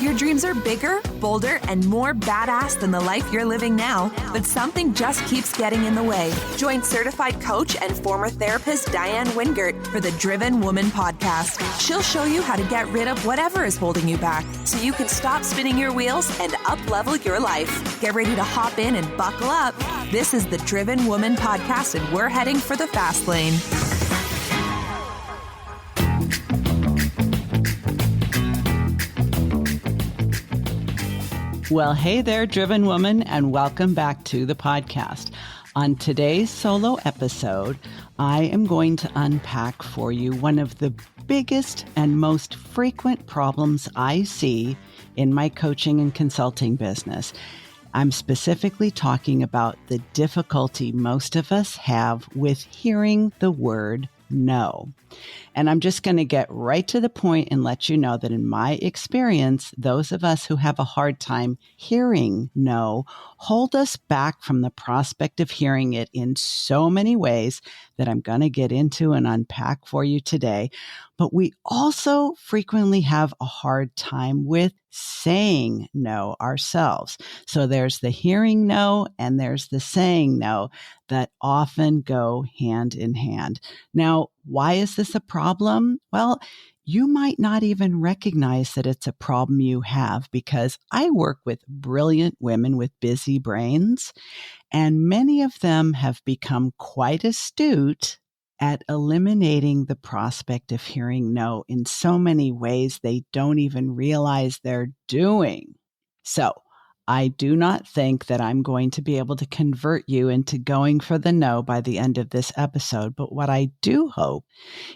Your dreams are bigger, bolder, and more badass than the life you're living now, but something just keeps getting in the way. Join certified coach and former therapist Diane Wingert for the Driven Woman podcast. She'll show you how to get rid of whatever is holding you back so you can stop spinning your wheels and up-level your life. Get ready to hop in and buckle up. This is the Driven Woman podcast, and we're heading for the fast lane. Well, hey there, Driven Woman, and welcome back to the podcast. On today's solo episode, I am going to unpack for you one of the biggest and most frequent problems I see in my coaching and consulting business. I'm specifically talking about the difficulty most of us have with hearing the word no. And I'm just going to get right to the point and let you know that in my experience, those of us who have a hard time hearing no hold us back from the prospect of hearing it in so many ways that I'm going to get into and unpack for you today. But we also frequently have a hard time with saying no ourselves. So there's the hearing no and there's the saying no that often go hand in hand. Now, why is this a problem? Well, you might not even recognize that it's a problem you have, because I work with brilliant women with busy brains, and many of them have become quite astute at eliminating the prospect of hearing no in so many ways they don't even realize they're doing. So I do not think that I'm going to be able to convert you into going for the no by the end of this episode. But what I do hope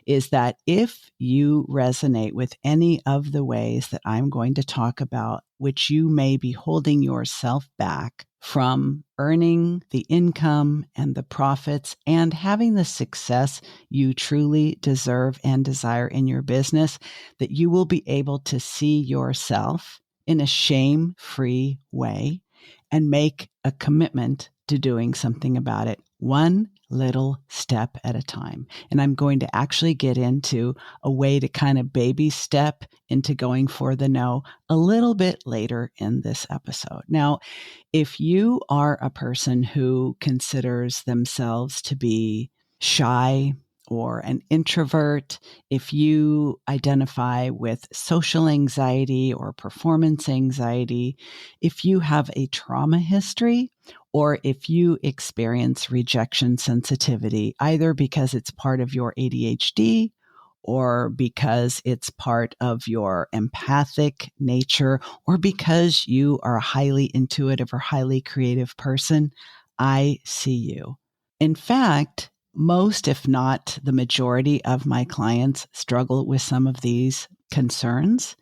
is that if you resonate with any of the ways that I'm going to talk about, which you may be holding yourself back from earning the income and the profits and having the success you truly deserve and desire in your business, that you will be able to see yourself in a shame-free way and make a commitment to doing something about it, one little step at a time. And I'm going to actually get into a way to kind of baby step into going for the no a little bit later in this episode. Now, if you are a person who considers themselves to be shy or an introvert, if you identify with social anxiety or performance anxiety, if you have a trauma history, or if you experience rejection sensitivity, either because it's part of your ADHD or because it's part of your empathic nature, or because you are a highly intuitive or highly creative person, I see you. In fact, most, if not the majority of my clients struggle with some of these concerns.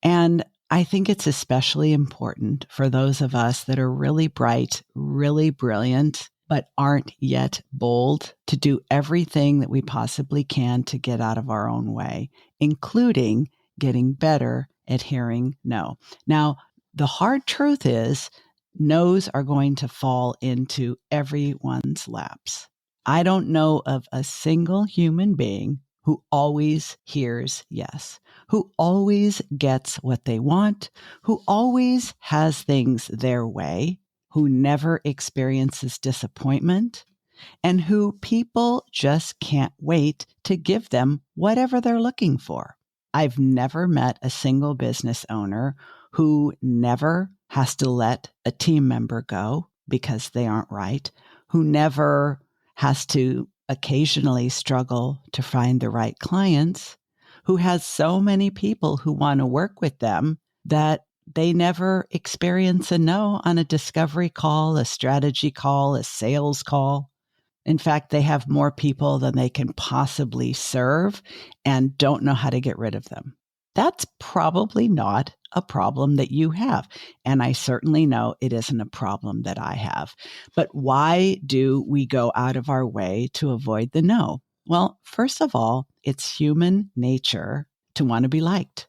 And I think it's especially important for those of us that are really bright, really brilliant, but aren't yet bold to do everything that we possibly can to get out of our own way, including getting better at hearing no. Now, the hard truth is no's are going to fall into everyone's laps. I don't know of a single human being who always hears yes, who always gets what they want, who always has things their way, who never experiences disappointment, and who people just can't wait to give them whatever they're looking for. I've never met a single business owner who never has to let a team member go because they aren't right, who never has to occasionally struggle to find the right clients, who has so many people who want to work with them that they never experience a no on a discovery call, a strategy call, a sales call. In fact, they have more people than they can possibly serve and don't know how to get rid of them. That's probably not a problem that you have. And I certainly know it isn't a problem that I have. But why do we go out of our way to avoid the no? Well, first of all, it's human nature to want to be liked.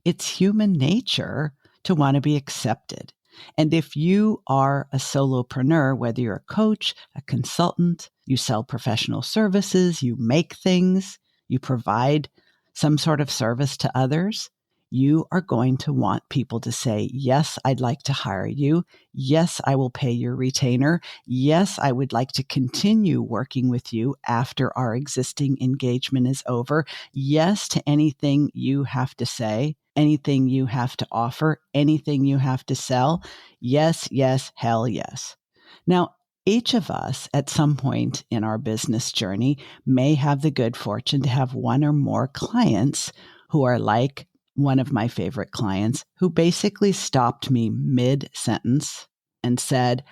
It's human nature to want to be accepted. And if you are a solopreneur, whether you're a coach, a consultant, you sell professional services, you make things, you provide some sort of service to others, you are going to want people to say, yes, I'd like to hire you. Yes, I will pay your retainer. Yes, I would like to continue working with you after our existing engagement is over. Yes to anything you have to say, anything you have to offer, anything you have to sell. Yes, yes, hell yes. Now, each of us at some point in our business journey may have the good fortune to have one or more clients who are like one of my favorite clients who basically stopped me mid-sentence and said,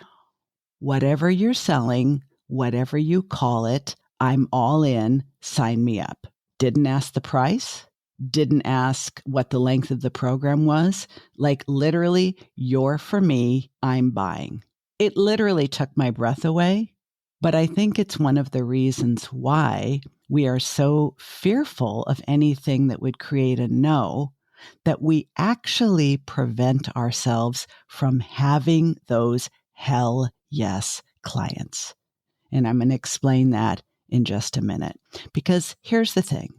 whatever you're selling, whatever you call it, I'm all in, sign me up. Didn't ask the price, didn't ask what the length of the program was. Like literally, you're for me, I'm buying. It literally took my breath away, but I think it's one of the reasons why we are so fearful of anything that would create a no, that we actually prevent ourselves from having those hell yes clients. And I'm going to explain that in just a minute. Because here's the thing.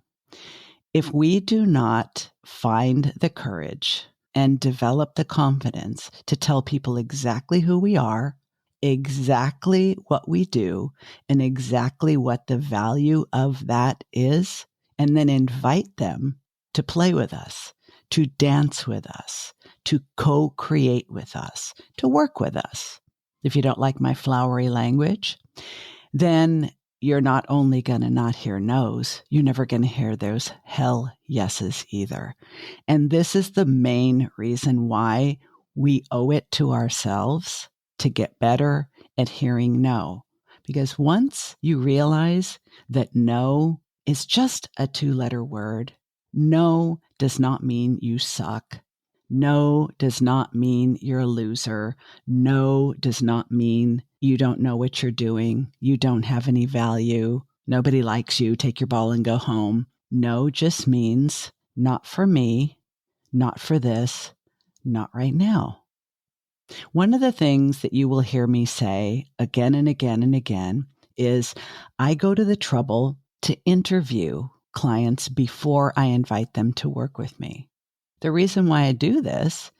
If we do not find the courage and develop the confidence to tell people exactly who we are, exactly what we do, and exactly what the value of that is, and then invite them to play with us, to dance with us, to co-create with us, to work with us. If you don't like my flowery language, then you're not only going to not hear no's, you're never going to hear those hell yeses either. And this is the main reason why we owe it to ourselves to get better at hearing no. Because once you realize that no is just a 2-letter word, no does not mean you suck. No does not mean you're a loser. No does not mean you don't know what you're doing. You don't have any value. Nobody likes you. Take your ball and go home. No just means not for me, not for this, not right now. One of the things that you will hear me say again and again and again is I go to the trouble to interview clients before I invite them to work with me. The reason why I do this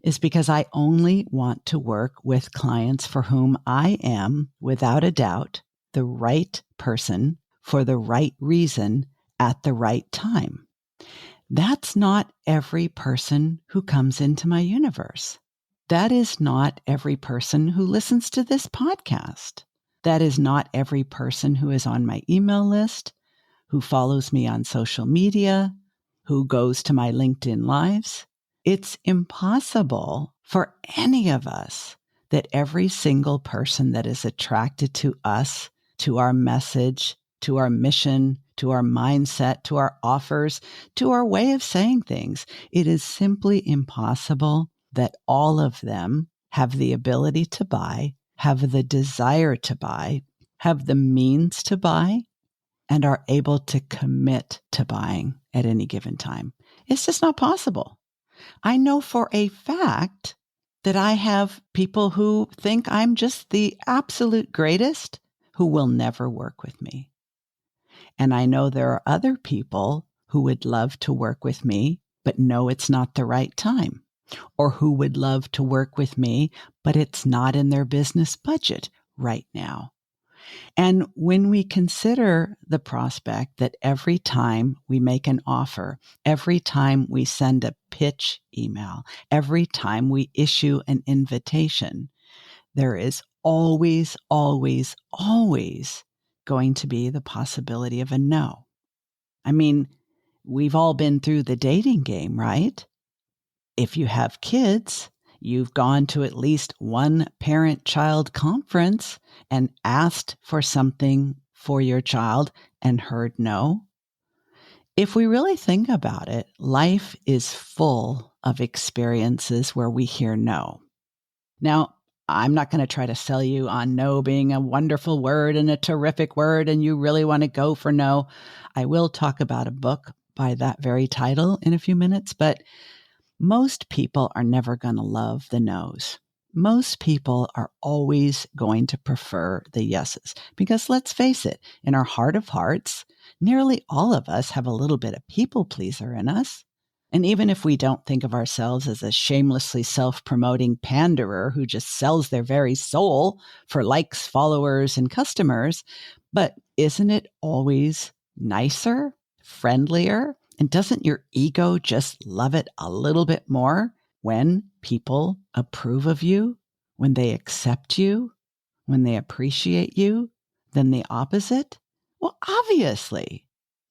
is because I only want to work with clients for whom I am, without a doubt, the right person for the right reason at the right time. That's not every person who comes into my universe. That is not every person who listens to this podcast. That is not every person who is on my email list, who follows me on social media, who goes to my LinkedIn Lives. It's impossible for any of us that every single person that is attracted to us, to our message, to our mission, to our mindset, to our offers, to our way of saying things, it is simply impossible that all of them have the ability to buy, have the desire to buy, have the means to buy, and are able to commit to buying at any given time. It's just not possible. I know for a fact that I have people who think I'm just the absolute greatest who will never work with me. And I know there are other people who would love to work with me, but know it's not the right time, or who would love to work with me, but it's not in their business budget right now. And when we consider the prospect that every time we make an offer, every time we send a pitch email, every time we issue an invitation, there is always, always, always going to be the possibility of a no. I mean, we've all been through the dating game, right? If you have kids, you've gone to at least one parent-child conference and asked for something for your child and heard no. If we really think about it, life is full of experiences where we hear no. Now, I'm not going to try to sell you on no being a wonderful word and a terrific word and you really want to go for no. I will talk about a book by that very title in a few minutes, but most people are never going to love the no's. Most people are always going to prefer the yeses. Because let's face it, in our heart of hearts, nearly all of us have a little bit of people pleaser in us. And even if we don't think of ourselves as a shamelessly self-promoting panderer who just sells their very soul for likes, followers, and customers, but isn't it always nicer, friendlier? And doesn't your ego just love it a little bit more when people approve of you, when they accept you, when they appreciate you, than the opposite? Well, obviously.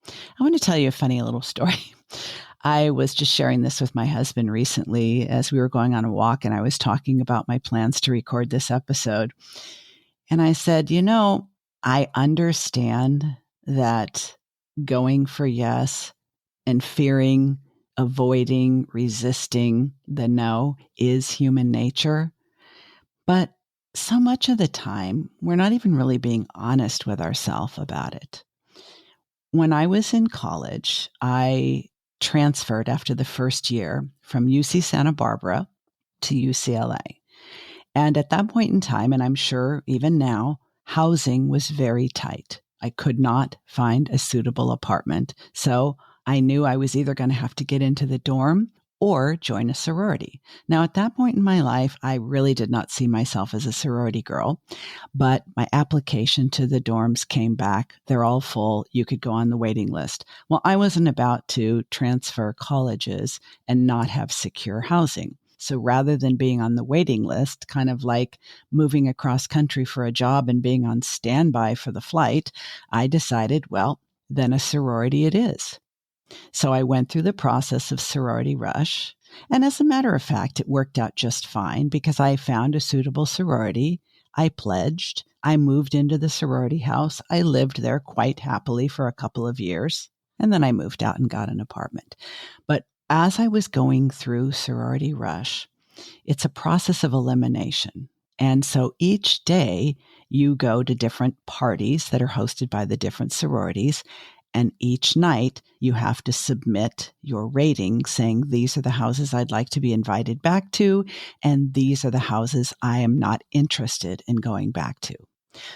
I want to tell you a funny little story. I was just sharing this with my husband recently as we were going on a walk, and I was talking about my plans to record this episode. And I said, I understand that going for yes and fearing, avoiding, resisting the no is human nature. But so much of the time, we're not even really being honest with ourselves about it. When I was in college, I transferred after the first year from UC Santa Barbara to UCLA. And at that point in time, and I'm sure even now, housing was very tight. I could not find a suitable apartment. So I knew I was either going to have to get into the dorm or join a sorority. Now, at that point in my life, I really did not see myself as a sorority girl, but my application to the dorms came back. They're all full. You could go on the waiting list. Well, I wasn't about to transfer colleges and not have secure housing. So rather than being on the waiting list, kind of like moving across country for a job and being on standby for the flight, I decided, well, then a sorority it is. So I went through the process of sorority rush. And as a matter of fact, it worked out just fine because I found a suitable sorority. I pledged. I moved into the sorority house. I lived there quite happily for a couple of years. And then I moved out and got an apartment. But as I was going through sorority rush, it's a process of elimination. And so each day you go to different parties that are hosted by the different sororities. And each night you have to submit your rating saying, these are the houses I'd like to be invited back to, and these are the houses I am not interested in going back to.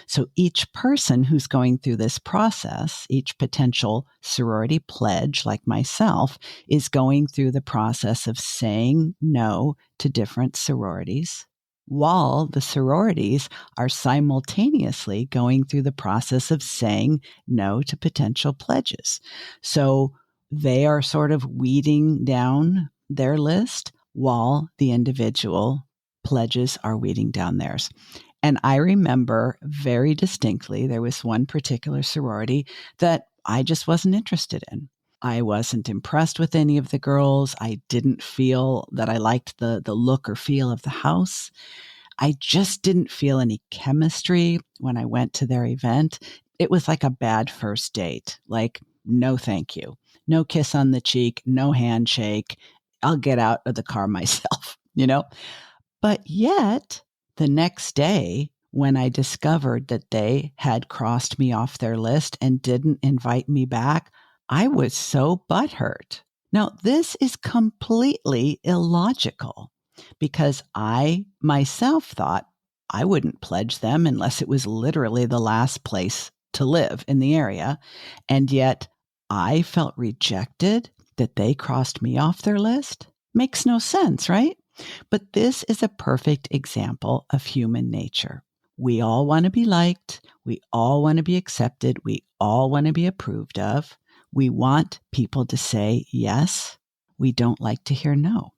So each person who's going through this process, each potential sorority pledge like myself, is going through the process of saying no to different sororities, while the sororities are simultaneously going through the process of saying no to potential pledges. So they are sort of weeding down their list while the individual pledges are weeding down theirs. And I remember very distinctly, there was one particular sorority that I just wasn't interested in. I wasn't impressed with any of the girls. I didn't feel that I liked the look or feel of the house. I just didn't feel any chemistry when I went to their event. It was like a bad first date. Like, no, thank you. No kiss on the cheek, no handshake. I'll get out of the car myself, But yet, the next day, when I discovered that they had crossed me off their list and didn't invite me back, I was so butthurt. Now, this is completely illogical because I myself thought I wouldn't pledge them unless it was literally the last place to live in the area. And yet I felt rejected that they crossed me off their list. Makes no sense, right? But this is a perfect example of human nature. We all want to be liked. We all want to be accepted. We all want to be approved of. We want people to say yes. We don't like to hear no.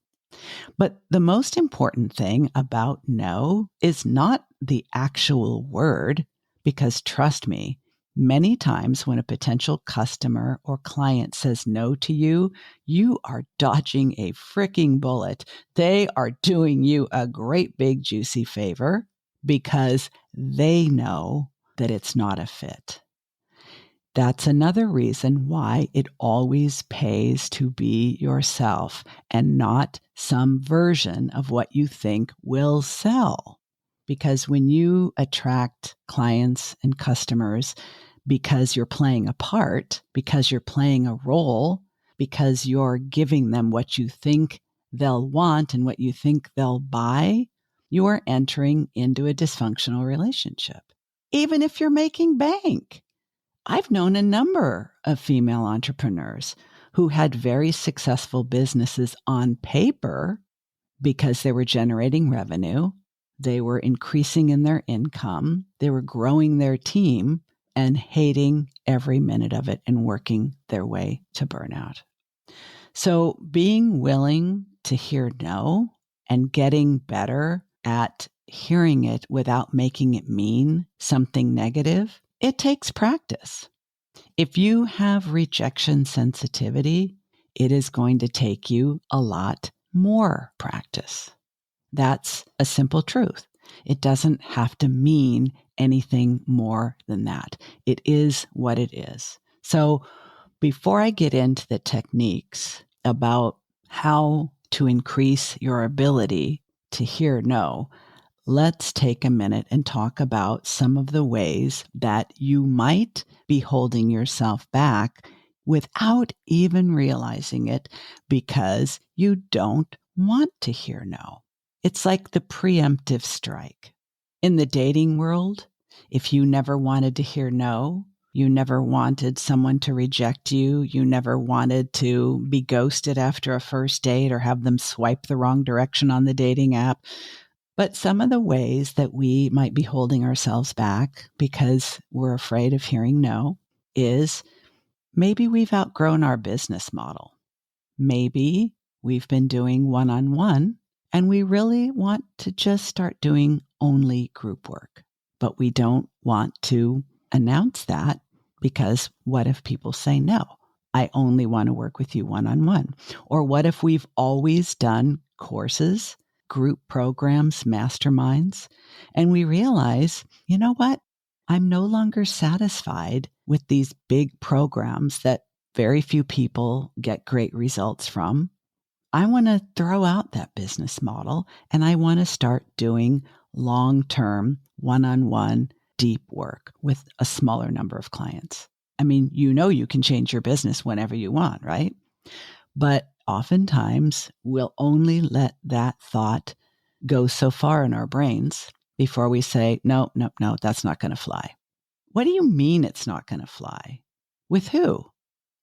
But the most important thing about no is not the actual word, because trust me, many times when a potential customer or client says no to you, you are dodging a freaking bullet. They are doing you a great big juicy favor because they know that it's not a fit. That's another reason why it always pays to be yourself and not some version of what you think will sell. Because when you attract clients and customers because you're playing a part, because you're playing a role, because you're giving them what you think they'll want and what you think they'll buy, you are entering into a dysfunctional relationship. Even if you're making bank. I've known a number of female entrepreneurs who had very successful businesses on paper because they were generating revenue, they were increasing in their income, they were growing their team, and hating every minute of it and working their way to burnout. So being willing to hear no and getting better at hearing it without making it mean something negative, it takes practice. If you have rejection sensitivity, it is going to take you a lot more practice. That's a simple truth. It doesn't have to mean anything more than that. It is what it is. So before I get into the techniques about how to increase your ability to hear no, let's take a minute and talk about some of the ways that you might be holding yourself back without even realizing it because you don't want to hear no. It's like the preemptive strike. In the dating world, if you never wanted to hear no, you never wanted someone to reject you, you never wanted to be ghosted after a first date or have them swipe the wrong direction on the dating app. But some of the ways that we might be holding ourselves back because we're afraid of hearing no is maybe we've outgrown our business model. Maybe we've been doing one-on-one and we really want to just start doing only group work. But we don't want to announce that because what if people say no? I only want to work with you one-on-one. Or what if we've always done courses, group programs, masterminds, and we realize, you know what? I'm no longer satisfied with these big programs that very few people get great results from. I want to throw out that business model and I want to start doing long-term, one-on-one, deep work with a smaller number of clients. I mean, you can change your business whenever you want, right? But oftentimes we'll only let that thought go so far in our brains before we say, no, that's not going to fly. What do you mean it's not going to fly? With who?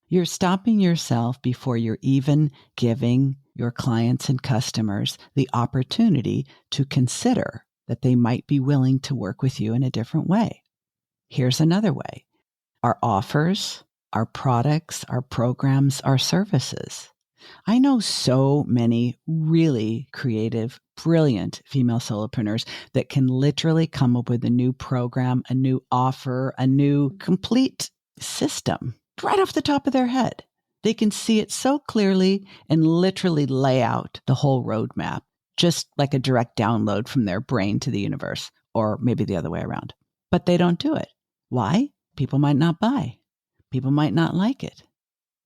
You're stopping yourself before you're even giving your clients and customers the opportunity to consider that they might be willing to work with you in a different way. Here's another way. Our offers, our products, our programs, our services. I know so many really creative, brilliant female solopreneurs that can literally come up with a new program, a new offer, a new complete system right off the top of their head. They can see it so clearly and literally lay out the whole roadmap, just like a direct download from their brain to the universe, or maybe the other way around. But they don't do it. Why? People might not buy. People might not like it.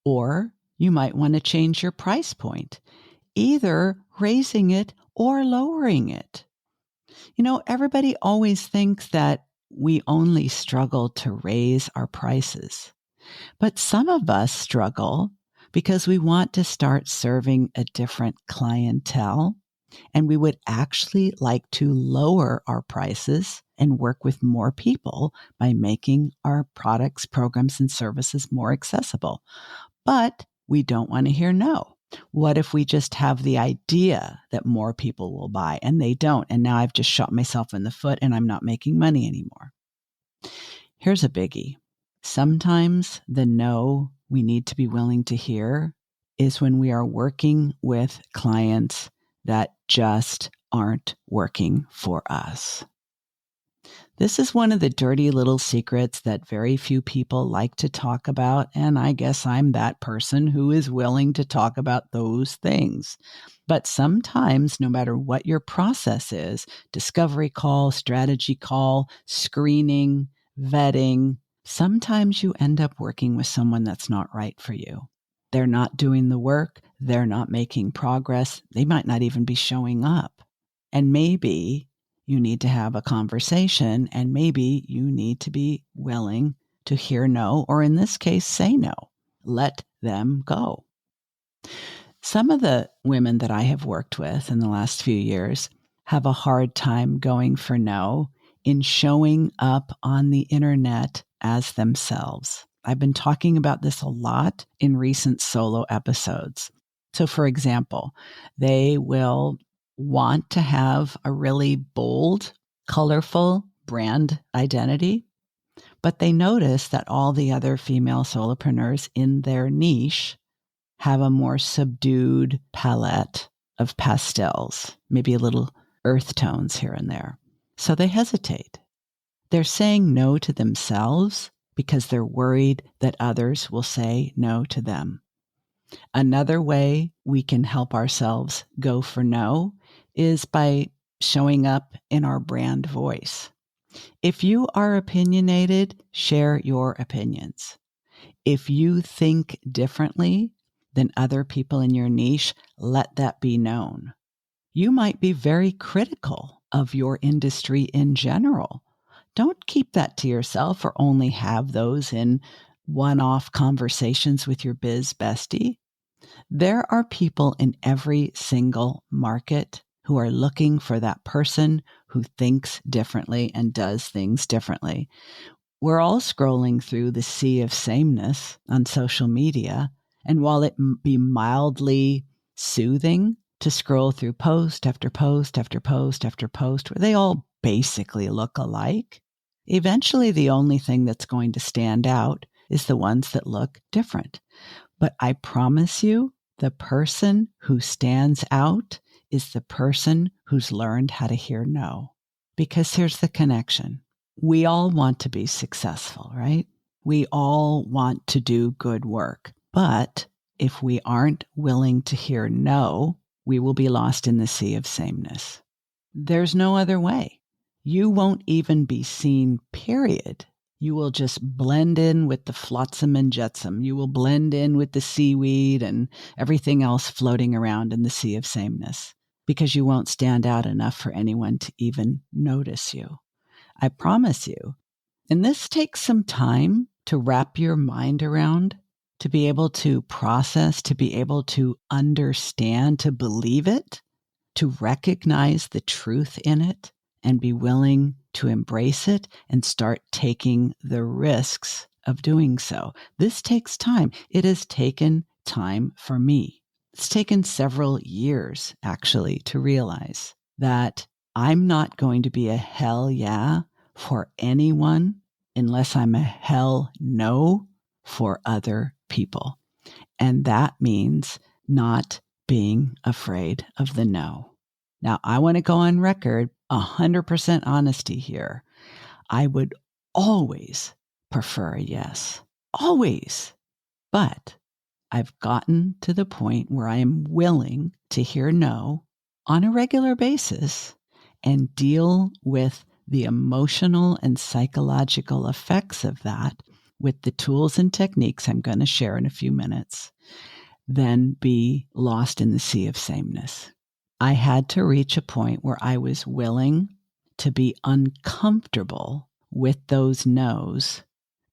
Or you might want to change your price point, either raising it or lowering it. Everybody always thinks that we only struggle to raise our prices. But some of us struggle because we want to start serving a different clientele, and we would actually like to lower our prices and work with more people by making our products, programs, and services more accessible. But we don't want to hear no. What if we just have the idea that more people will buy and they don't? And now I've just shot myself in the foot and I'm not making money anymore. Here's a biggie. Sometimes the no we need to be willing to hear is when we are working with clients that just aren't working for us. This is one of the dirty little secrets that very few people like to talk about, and I guess I'm that person who is willing to talk about those things. But sometimes, no matter what your process is, discovery call, strategy call, screening, vetting, sometimes you end up working with someone that's not right for you. They're not doing the work. They're not making progress. They might not even be showing up. And maybe you need to have a conversation, and maybe you need to be willing to hear no, or in this case, say no. Let them go. Some of the women that I have worked with in the last few years have a hard time going for no in showing up on the internet as themselves. I've been talking about this a lot in recent solo episodes. So for example, they will want to have a really bold, colorful brand identity, but they notice that all the other female solopreneurs in their niche have a more subdued palette of pastels, maybe a little earth tones here and there. So they hesitate. They're saying no to themselves because they're worried that others will say no to them. Another way we can help ourselves go for no is by showing up in our brand voice. If you are opinionated, share your opinions. If you think differently than other people in your niche, let that be known. You might be very critical of your industry in general. Don't keep that to yourself or only have those in one-off conversations with your biz bestie. There are people in every single market who are looking for that person who thinks differently and does things differently. We're all scrolling through the sea of sameness on social media, and while it be mildly soothing to scroll through post after post after post after post where they all basically look alike, eventually the only thing that's going to stand out is the ones that look different. But I promise you, the person who stands out is the person who's learned how to hear no. Because here's the connection. We all want to be successful, right? We all want to do good work. But if we aren't willing to hear no, we will be lost in the sea of sameness. There's no other way. You won't even be seen, period. You will just blend in with the flotsam and jetsam. You will blend in with the seaweed and everything else floating around in the sea of sameness because you won't stand out enough for anyone to even notice you. I promise you. And this takes some time to wrap your mind around, to be able to process, to be able to understand, to believe it, to recognize the truth in it, and be willing to embrace it and start taking the risks of doing so. This takes time. It has taken time for me. It's taken several years, actually, to realize that I'm not going to be a hell yeah for anyone unless I'm a hell no for other people. And that means not being afraid of the no. Now, I want to go on record, 100% honesty here. I would always prefer a yes. Always. But I've gotten to the point where I am willing to hear no on a regular basis and deal with the emotional and psychological effects of that with the tools and techniques I'm going to share in a few minutes, then be lost in the sea of sameness. I had to reach a point where I was willing to be uncomfortable with those no's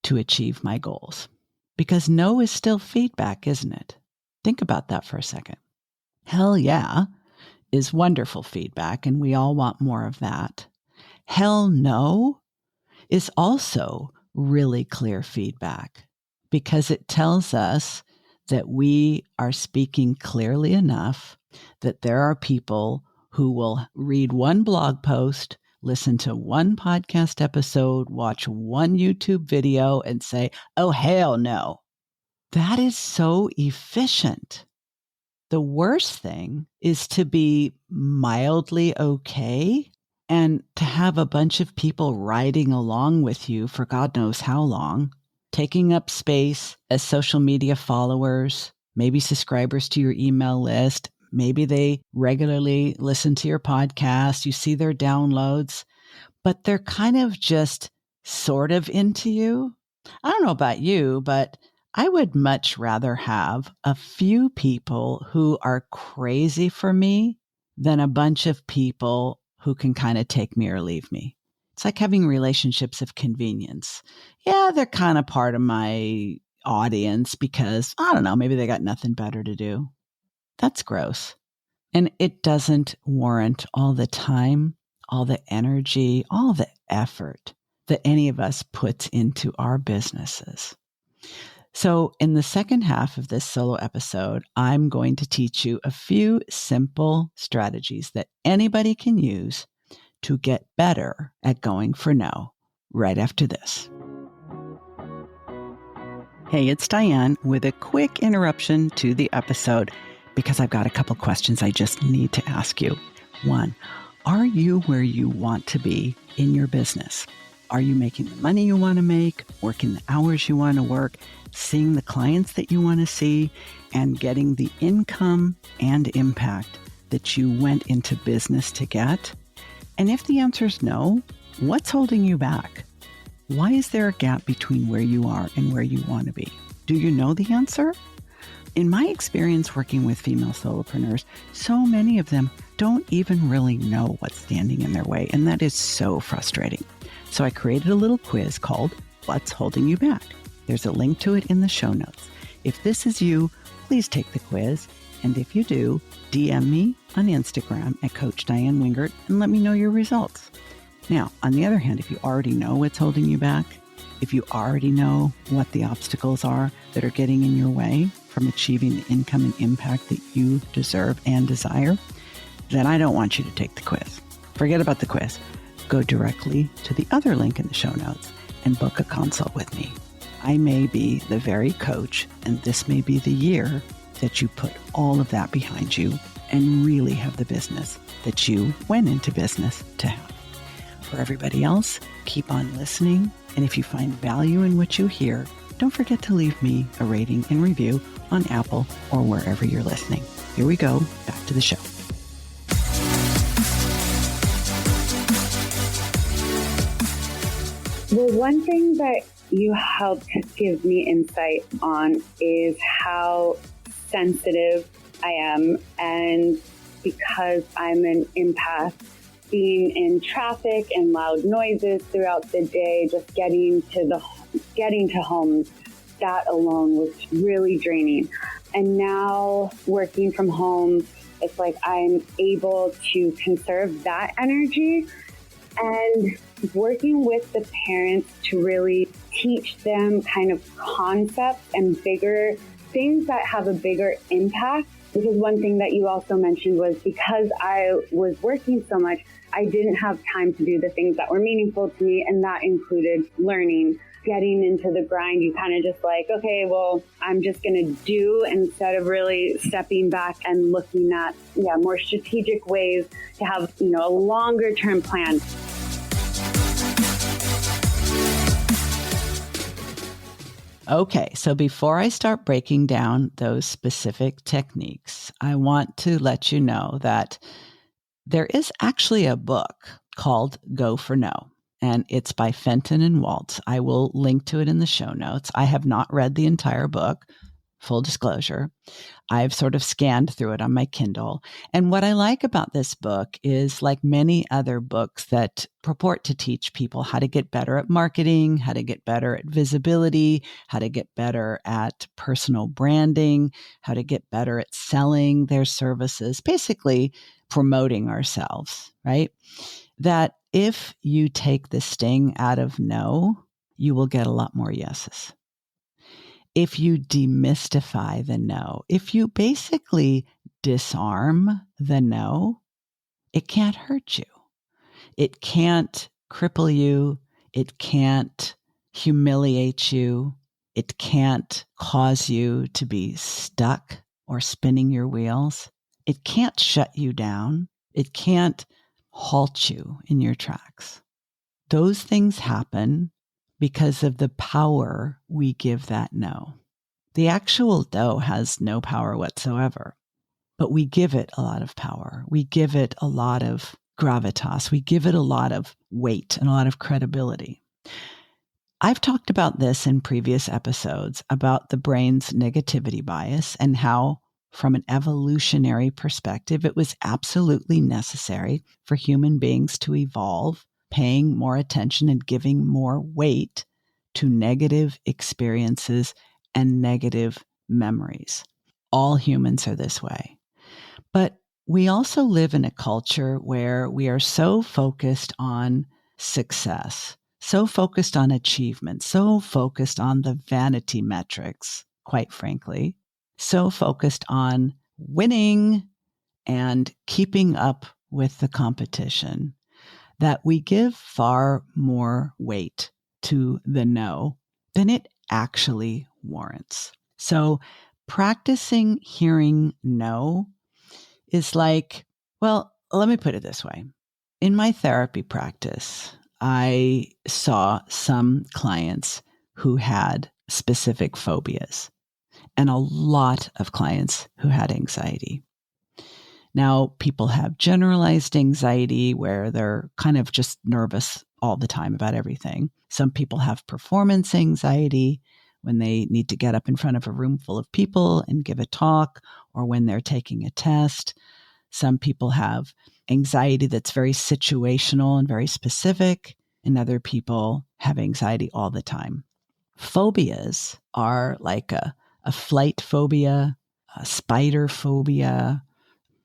to achieve my goals. Because no is still feedback, isn't it? Think about that for a second. Hell yeah is wonderful feedback, and we all want more of that. Hell no is also really clear feedback because it tells us that we are speaking clearly enough that there are people who will read one blog post, listen to one podcast episode, watch one YouTube video, and say, oh, hell no. That is so efficient. The worst thing is to be mildly okay and to have a bunch of people riding along with you for God knows how long, taking up space as social media followers, maybe subscribers to your email list. Maybe they regularly listen to your podcast. You see their downloads, but they're kind of just sort of into you. I don't know about you, but I would much rather have a few people who are crazy for me than a bunch of people who can kind of take me or leave me. It's like having relationships of convenience. Yeah, they're kind of part of my audience because, I don't know, maybe they got nothing better to do. That's gross. And it doesn't warrant all the time, all the energy, all the effort that any of us puts into our businesses. So in the second half of this solo episode, I'm going to teach you a few simple strategies that anybody can use to get better at going for no right after this. Hey, it's Diane with a quick interruption to the episode because I've got a couple questions I just need to ask you. One, are you where you want to be in your business? Are you making the money you want to make, working the hours you want to work, seeing the clients that you want to see, and getting the income and impact that you went into business to get? And if the answer is no, what's holding you back? Why is there a gap between where you are and where you want to be? Do you know the answer? In my experience working with female solopreneurs, so many of them don't even really know what's standing in their way, and that is so frustrating. So I created a little quiz called What's Holding You Back? There's a link to it in the show notes. If this is you, please take the quiz. And if you do, DM me on Instagram at Coach Diane Wingert and let me know your results. Now, on the other hand, if you already know what's holding you back, if you already know what the obstacles are that are getting in your way from achieving the income and impact that you deserve and desire, then I don't want you to take the quiz. Forget about the quiz. Go directly to the other link in the show notes and book a consult with me. I may be the very coach, and this may be the year that you put all of that behind you and really have the business that you went into business to have. For everybody else, keep on listening. And if you find value in what you hear, don't forget to leave me a rating and review on Apple or wherever you're listening. Here we go. Back to the show. Well, one thing that you helped give me insight on is how sensitive I am. And because I'm an empath, being in traffic and loud noises throughout the day, just getting to homes, that alone was really draining. And now working from home, it's like I'm able to conserve that energy and working with the parents to really teach them kind of concepts and bigger things that have a bigger impact. Because one thing that you also mentioned was because I was working so much, I didn't have time to do the things that were meaningful to me. And that included learning, getting into the grind. You kind of just like, okay, well, I'm just going to do instead of really stepping back and looking at more strategic ways to have, a longer term plan. Okay, so before I start breaking down those specific techniques, I want to let you know that there is actually a book called Go for No, and it's by Fenton and Waltz. I will link to it in the show notes. I have not read the entire book, full disclosure. I've sort of scanned through it on my Kindle. And what I like about this book is, like many other books that purport to teach people how to get better at marketing, how to get better at visibility, how to get better at personal branding, how to get better at selling their services, basically promoting ourselves, right? That if you take the sting out of no, you will get a lot more yeses. If you demystify the no, if you basically disarm the no, it can't hurt you. It can't cripple you. It can't humiliate you. It can't cause you to be stuck or spinning your wheels. It can't shut you down. It can't halt you in your tracks. Those things happen because of the power we give that no. The actual no has no power whatsoever, but we give it a lot of power. We give it a lot of gravitas. We give it a lot of weight and a lot of credibility. I've talked about this in previous episodes about the brain's negativity bias and how, from an evolutionary perspective, it was absolutely necessary for human beings to evolve, paying more attention and giving more weight to negative experiences and negative memories. All humans are this way. But we also live in a culture where we are so focused on success, so focused on achievement, so focused on the vanity metrics, quite frankly, so focused on winning and keeping up with the competition that we give far more weight to the no than it actually warrants. So practicing hearing no is like, well, let me put it this way. In my therapy practice, I saw some clients who had specific phobias and a lot of clients who had anxiety. Now, people have generalized anxiety where they're kind of just nervous all the time about everything. Some people have performance anxiety when they need to get up in front of a room full of people and give a talk, or when they're taking a test. Some people have anxiety that's very situational and very specific, and other people have anxiety all the time. Phobias are like a flight phobia, a spider phobia.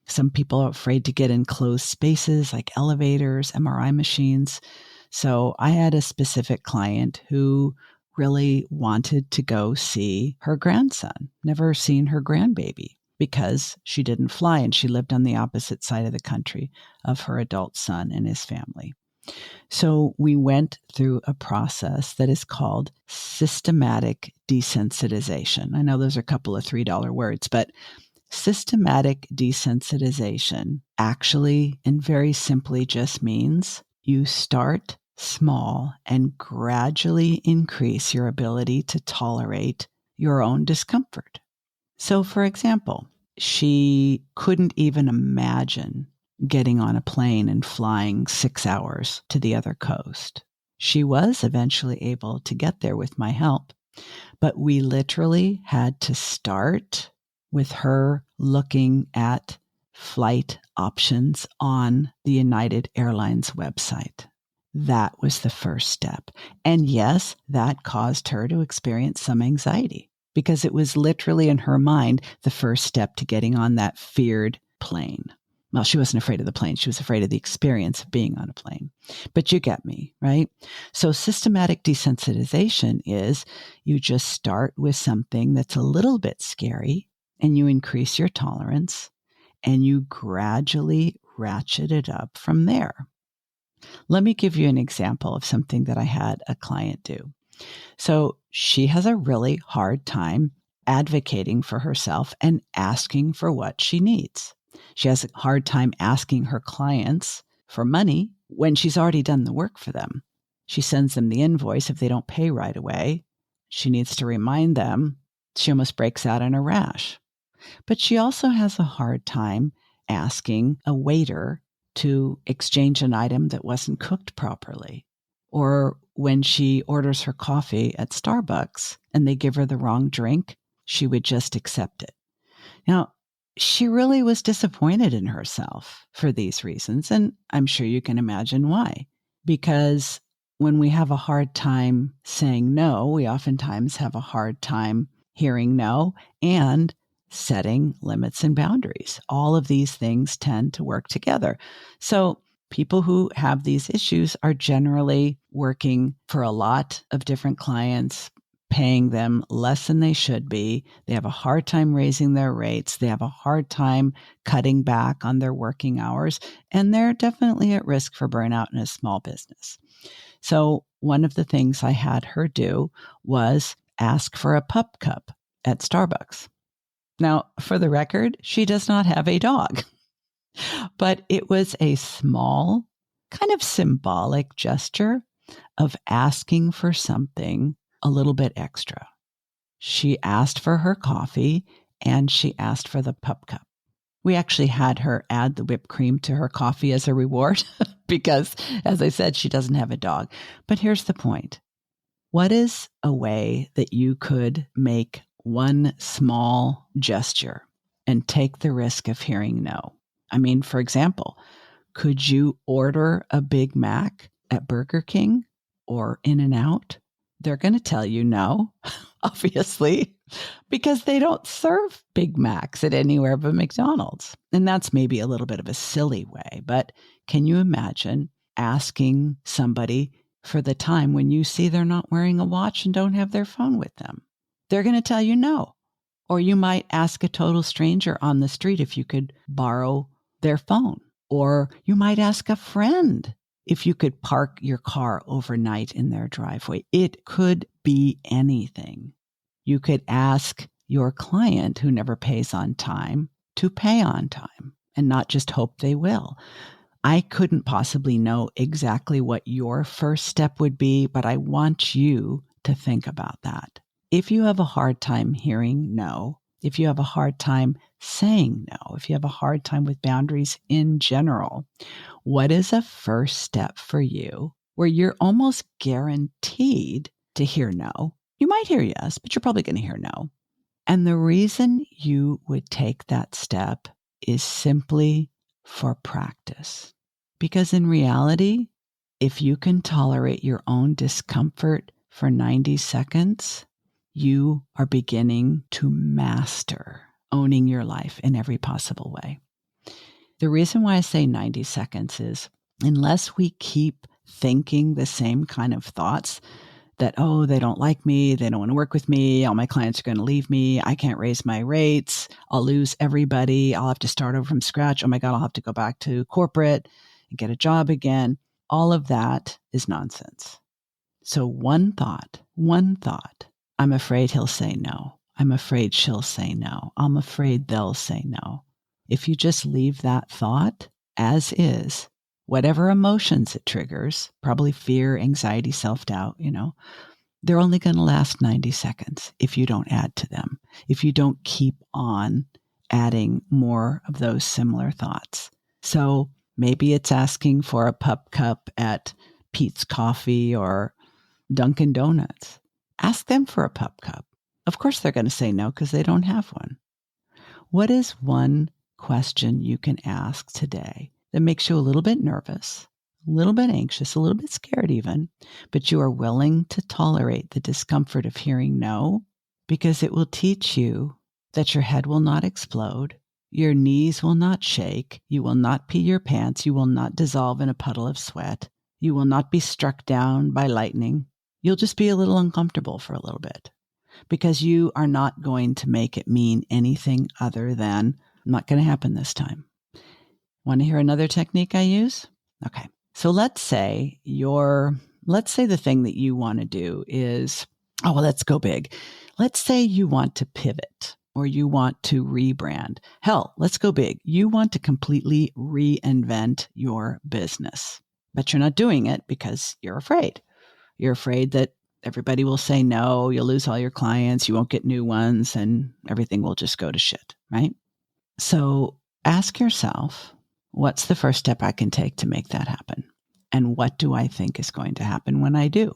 Some people are afraid to get in closed spaces like elevators, MRI machines. So I had a specific client who really wanted to go see her grandson, never seen her grandbaby, because she didn't fly and she lived on the opposite side of the country of her adult son and his family. So we went through a process that is called systematic desensitization. I know those are a couple of $3 words, but systematic desensitization actually and very simply just means you start small and gradually increase your ability to tolerate your own discomfort. So, for example, she couldn't even imagine getting on a plane and flying 6 hours to the other coast. She was eventually able to get there with my help, but we literally had to start with her looking at flight options on the United Airlines website. That was the first step. And yes, that caused her to experience some anxiety because it was literally in her mind the first step to getting on that feared plane. Well, she wasn't afraid of the plane. She was afraid of the experience of being on a plane. But you get me, right? So systematic desensitization is you just start with something that's a little bit scary and you increase your tolerance and you gradually ratchet it up from there. Let me give you an example of something that I had a client do. So she has a really hard time advocating for herself and asking for what she needs. She has a hard time asking her clients for money when she's already done the work for them. She sends them the invoice if they don't pay right away. She needs to remind them. She almost breaks out in a rash. But she also has a hard time asking a waiter to exchange an item that wasn't cooked properly. Or when she orders her coffee at Starbucks and they give her the wrong drink, she would just accept it. Now, she really was disappointed in herself for these reasons, and I'm sure you can imagine why. Because when we have a hard time saying no, we oftentimes have a hard time hearing no and setting limits and boundaries. All of these things tend to work together. So people who have these issues are generally working for a lot of different clients, paying them less than they should be. They have a hard time raising their rates. They have a hard time cutting back on their working hours, and they're definitely at risk for burnout in a small business. So one of the things I had her do was ask for a pup cup at Starbucks. Now, for the record, she does not have a dog, but it was a small, kind of symbolic gesture of asking for something a little bit extra. She asked for her coffee and she asked for the pup cup. We actually had her add the whipped cream to her coffee as a reward because, as I said, she doesn't have a dog. But here's the point. What is a way that you could make one small gesture and take the risk of hearing no? I mean, for example, could you order a Big Mac at Burger King or In-N-Out? They're going to tell you no, obviously, because they don't serve Big Macs at anywhere but McDonald's. And that's maybe a little bit of a silly way, but can you imagine asking somebody, for the time when you see they're not wearing a watch and don't have their phone with them? They're going to tell you no. Or you might ask a total stranger on the street if you could borrow their phone. Or you might ask a friend if you could park your car overnight in their driveway. It could be anything. You could ask your client who never pays on time to pay on time and not just hope they will. I couldn't possibly know exactly what your first step would be, but I want you to think about that. If you have a hard time hearing no, if you have a hard time saying no, if you have a hard time with boundaries in general, what is a first step for you where you're almost guaranteed to hear no? You might hear yes, but you're probably going to hear no. And the reason you would take that step is simply for practice. Because in reality, if you can tolerate your own discomfort for 90 seconds, you are beginning to master owning your life in every possible way. The reason why I say 90 seconds is unless we keep thinking the same kind of thoughts that, oh, they don't like me, they don't want to work with me, all my clients are going to leave me, I can't raise my rates, I'll lose everybody, I'll have to start over from scratch, oh my God, I'll have to go back to corporate and get a job again. All of that is nonsense. So one thought, I'm afraid he'll say no. I'm afraid she'll say no. I'm afraid they'll say no. If you just leave that thought as is, whatever emotions it triggers, probably fear, anxiety, self-doubt, they're only going to last 90 seconds if you don't add to them, if you don't keep on adding more of those similar thoughts. So maybe it's asking for a pup cup at Pete's Coffee or Dunkin' Donuts. Ask them for a pup cup. Of course they're going to say no because they don't have one. What is one question you can ask today that makes you a little bit nervous, a little bit anxious, a little bit scared even, but you are willing to tolerate the discomfort of hearing no, because it will teach you that your head will not explode, your knees will not shake, you will not pee your pants, you will not dissolve in a puddle of sweat, you will not be struck down by lightning. You'll just be a little uncomfortable for a little bit because you are not going to make it mean anything other than not going to happen this time. Want to hear another technique I use? Okay. So let's say the thing that you want to do is, let's go big. Let's say you want to pivot or you want to rebrand. Hell, let's go big. You want to completely reinvent your business, but you're not doing it because you're afraid. You're afraid that everybody will say no, you'll lose all your clients, you won't get new ones, and everything will just go to shit, right? So ask yourself, what's the first step I can take to make that happen? And what do I think is going to happen when I do?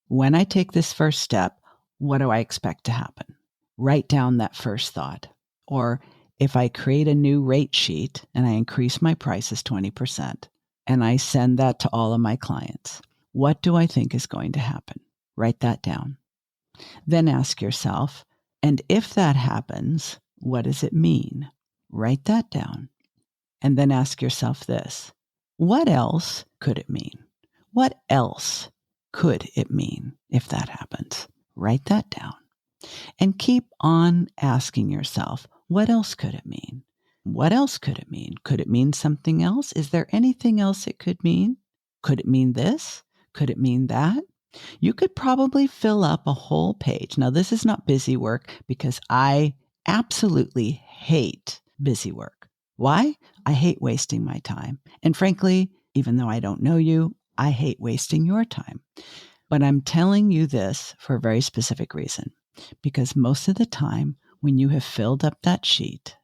When I take this first step, what do I expect to happen? Write down that first thought. Or if I create a new rate sheet and I increase my prices 20% and I send that to all of my clients, what do I think is going to happen? Write that down. Then ask yourself, and if that happens, what does it mean? Write that down. And then ask yourself this, what else could it mean? What else could it mean if that happens? Write that down. And keep on asking yourself, what else could it mean? What else could it mean? Could it mean something else? Is there anything else it could mean? Could it mean this? Could it mean that? You could probably fill up a whole page. Now, this is not busy work because I absolutely hate busy work. Why? I hate wasting my time. And frankly, even though I don't know you, I hate wasting your time. But I'm telling you this for a very specific reason, because most of the time when you have filled up that sheet,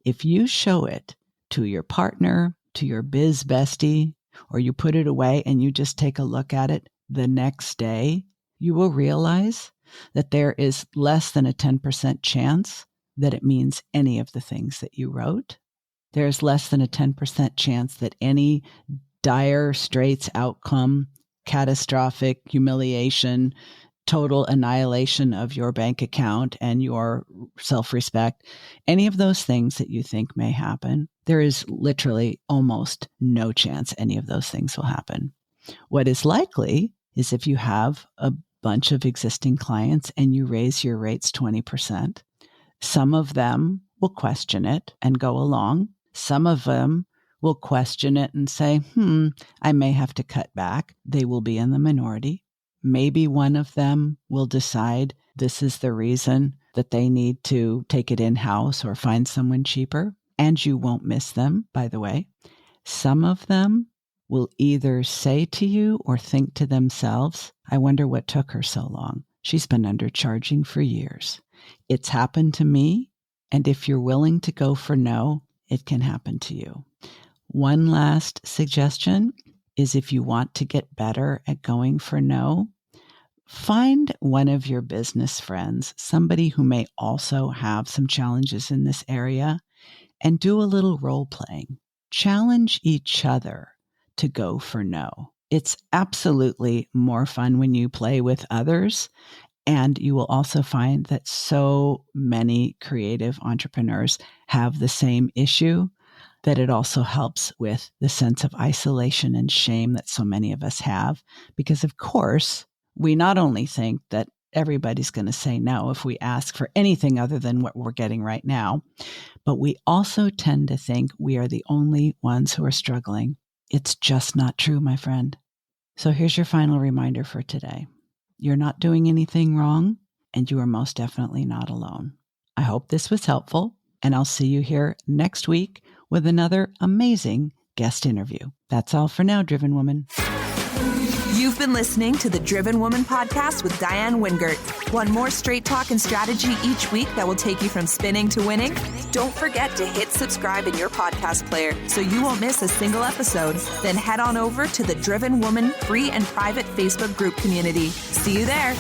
if you show it to your partner, to your biz bestie, or you put it away and you just take a look at it the next day, you will realize that there is less than a 10% chance that it means any of the things that you wrote. There's less than a 10% chance that any dire straits outcome, catastrophic humiliation, total annihilation of your bank account and your self-respect, any of those things that you think may happen, there is literally almost no chance any of those things will happen. What is likely is if you have a bunch of existing clients and you raise your rates 20%, some of them will question it and go along. Some of them will question it and say, I may have to cut back. They will be in the minority. Maybe one of them will decide this is the reason that they need to take it in-house or find someone cheaper. And you won't miss them, by the way. Some of them will either say to you or think to themselves, I wonder what took her so long. She's been undercharging for years. It's happened to me. And if you're willing to go for no, it can happen to you. One last suggestion is if you want to get better at going for no, find one of your business friends, somebody who may also have some challenges in this area, and do a little role playing. Challenge each other to go for no. It's absolutely more fun when you play with others. And you will also find that so many creative entrepreneurs have the same issue, that it also helps with the sense of isolation and shame that so many of us have. Because, of course, we not only think that everybody's going to say no if we ask for anything other than what we're getting right now, but we also tend to think we are the only ones who are struggling. It's just not true, my friend. So here's your final reminder for today. You're not doing anything wrong, and you are most definitely not alone. I hope this was helpful, and I'll see you here next week with another amazing guest interview. That's all for now, Driven Woman. You've been listening to the Driven Woman podcast with Diane Wingert. Want more straight talk and strategy each week that will take you from spinning to winning? Don't forget to hit subscribe in your podcast player so you won't miss a single episode. Then head on over to the Driven Woman free and private Facebook group community. See you there.